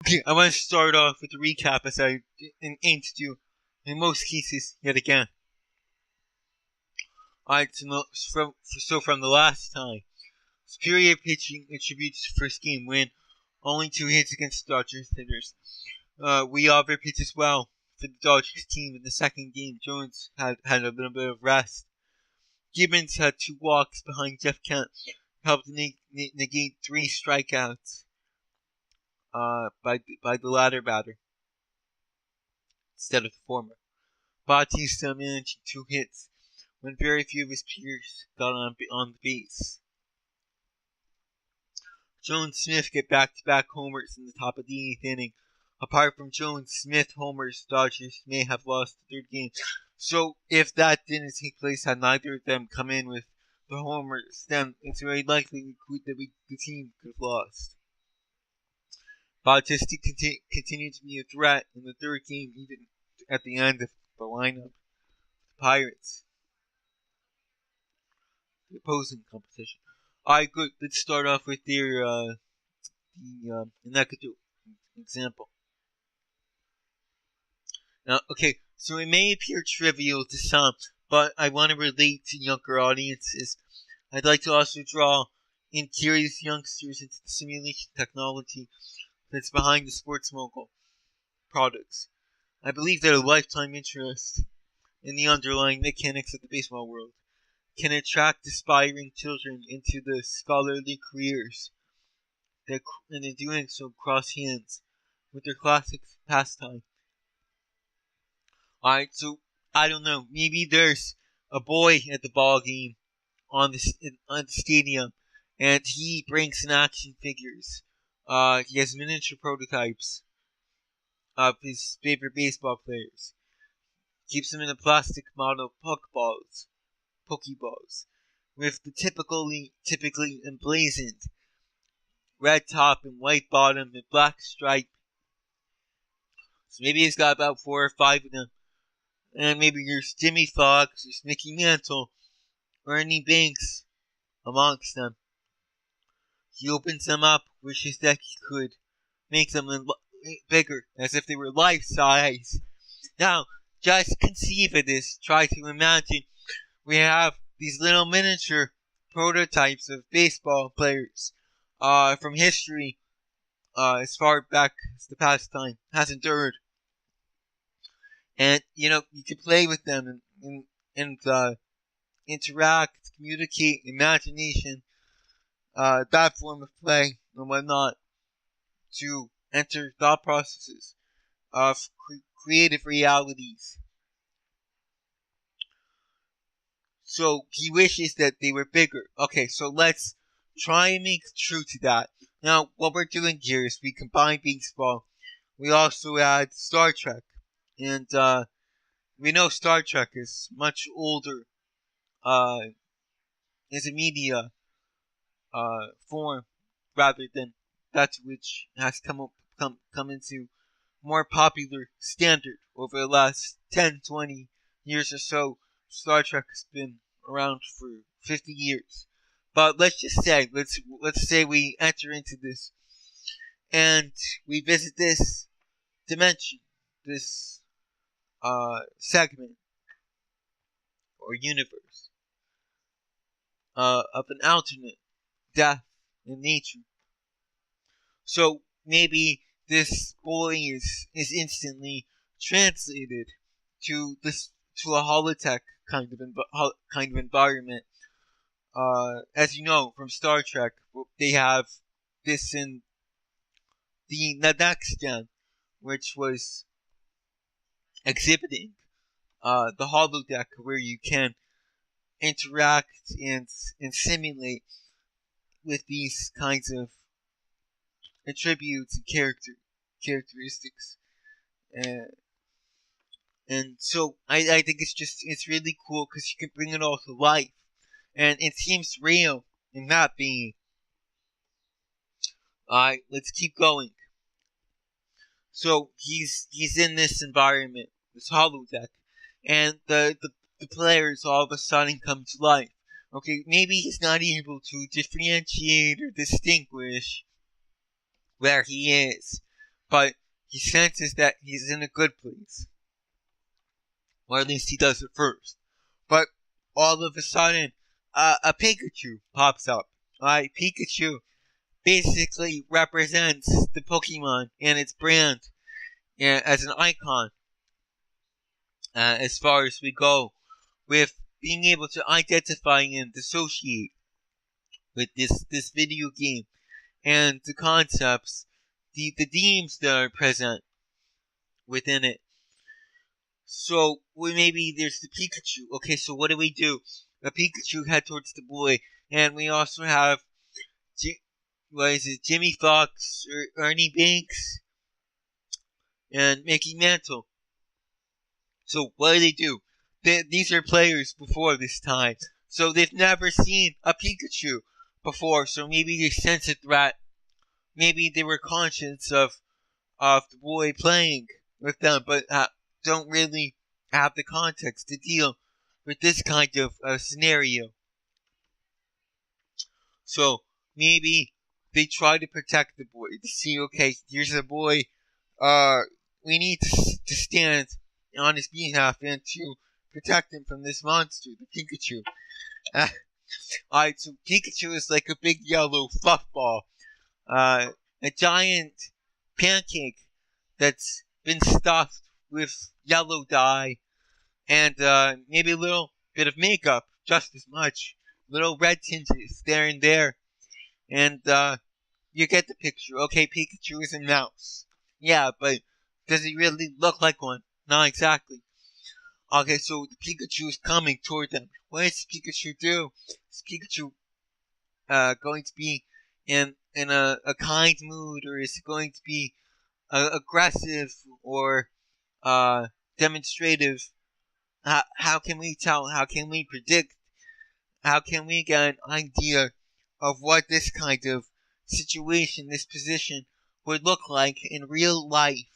Okay, I want to start off with a recap as I aim to do in most cases yet again. Alright, so from the last time, superior pitching attributes to first game win, only 2 hits against Dodgers hitters. Weaver pitched as well for the Dodgers team in the second game. Jones had a little bit of rest. Gibbons had 2 walks behind Jeff Kent, helped negate 3 strikeouts by the latter batter instead of the former. Bautista managed 2 hits when very few of his peers got on the base. Jones Smith get back-to-back homers in the top of the 8th inning. Apart from Jones Smith homers, Dodgers may have lost the 3rd game. So if that didn't take place, had neither of them come in with the homers, then it's very likely that the team could have lost. Bautista continued to be a threat in the 3rd game, even at the end of the lineup. The Pirates. The opposing competition. Alright, good. Let's start off with their Nakatu example. Now, okay, so it may appear trivial to some, but I want to relate to younger audiences. I'd like to also draw in curious youngsters into the simulation technology that's behind the sports mogul products. I believe that a lifetime interest in the underlying mechanics of the baseball world can attract aspiring children into the scholarly careers that, and in doing so, cross hands with their classic pastime. Alright, so, I don't know, maybe there's a boy at the ball game on the stadium, and he brings in action figures. He has miniature prototypes of his favorite baseball players. Keeps them in a plastic model Pokeballs, with the typically emblazoned red top and white bottom and black stripe. So maybe he's got about 4 or 5 of them. And maybe there's Jimmy Fox, there's Mickey Mantle, or Ernie Banks amongst them. He opens them up, wishes that he could make them bigger, as if they were life-size. Now, just conceive of this. Try to imagine we have these little miniature prototypes of baseball players from history as far back as the pastime has endured. And, you can play with them and interact, communicate, imagination, that form of play and whatnot to enter thought processes of creative realities. So he wishes that they were bigger. Okay, so let's try and make true to that. Now, what we're doing here is we combine baseball. We also add Star Trek. And we know Star Trek is much older as a media form rather than that which has come into more popular standard over the last 10, 20 years or so. Star Trek has been around for 50 years. But let's just say, let's say we enter into this and we visit this dimension, this segment or universe of an alternate death in nature. So maybe this boy is instantly translated to a holotech kind of environment. As you know from Star Trek, they have this in the next gen, which was exhibiting the holodeck where you can interact and simulate with these kinds of attributes and characteristics. And so I think it's really cool because you can bring it all to life. And it seems real in that being. Alright, let's keep going. So he's in this environment, this holodeck, and the players all of a sudden come to life. Okay, maybe he's not able to differentiate or distinguish where he is, but he senses that he's in a good place. Or at least he does it first. But all of a sudden, a Pikachu pops up. Alright, Pikachu basically represents the Pokemon and its brand as an icon. As far as we go, with being able to identify and dissociate with this video game and the concepts, the themes that are present within it. So maybe there's the Pikachu. Okay, so what do? The Pikachu head towards the boy, and we also have Jimmy Fox or Ernie Banks and Mickey Mantle. So what do? These are players before this time, so they've never seen a Pikachu before. So maybe they sense a threat. Maybe they were conscious of the boy playing with them, but don't really have the context to deal with this kind of scenario. So maybe they try to protect the boy to see, okay, here's a boy. We need to stand on his behalf and to protect him from this monster, the Pikachu. Alright, so Pikachu is like a big yellow fluff ball. A giant pancake that's been stuffed with yellow dye and maybe a little bit of makeup, just as much. Little red tinges there and there. And you get the picture. Okay, Pikachu is a mouse. Yeah, but does he really look like one? Not exactly. Okay, so the Pikachu is coming toward them. What does Pikachu do? Is Pikachu going to be in a kind mood, or is it going to be aggressive or demonstrative? How can we tell? How can we predict? How can we get an idea of what this kind of situation, this position, would look like in real life?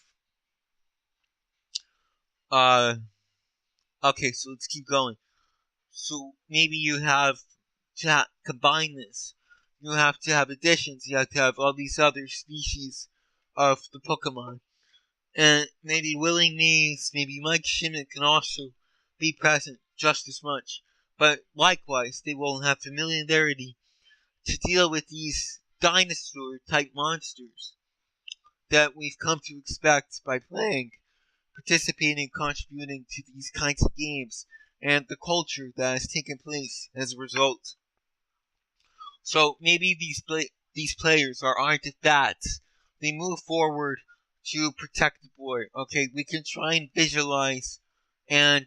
Okay, so let's keep going. So maybe you have to combine this. You have to have additions. You have to have all these other species of the Pokemon. And maybe Willie Mays, maybe Mike Shimmick can also be present just as much. But likewise, they will have familiarity to deal with these dinosaur-type monsters that we've come to expect by playing, participating, contributing to these kinds of games, and the culture that has taken place as a result. So maybe these players are artifacts. They move forward to protect the boy. Okay, we can try and visualize and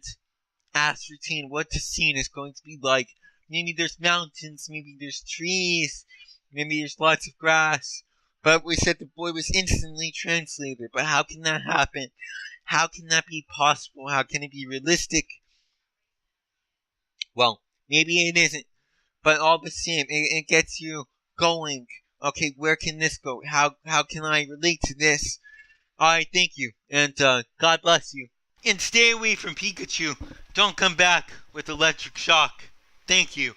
ascertain what the scene is going to be like. Maybe there's mountains, maybe there's trees, maybe there's lots of grass. But we said the boy was instantly translated. But how can that happen? How can that be possible? How can it be realistic? Well, maybe it isn't. But all the same, it gets you going. Okay, where can this go? How can I relate to this? Alright, thank you. And God bless you. And stay away from Pikachu. Don't come back with electric shock. Thank you.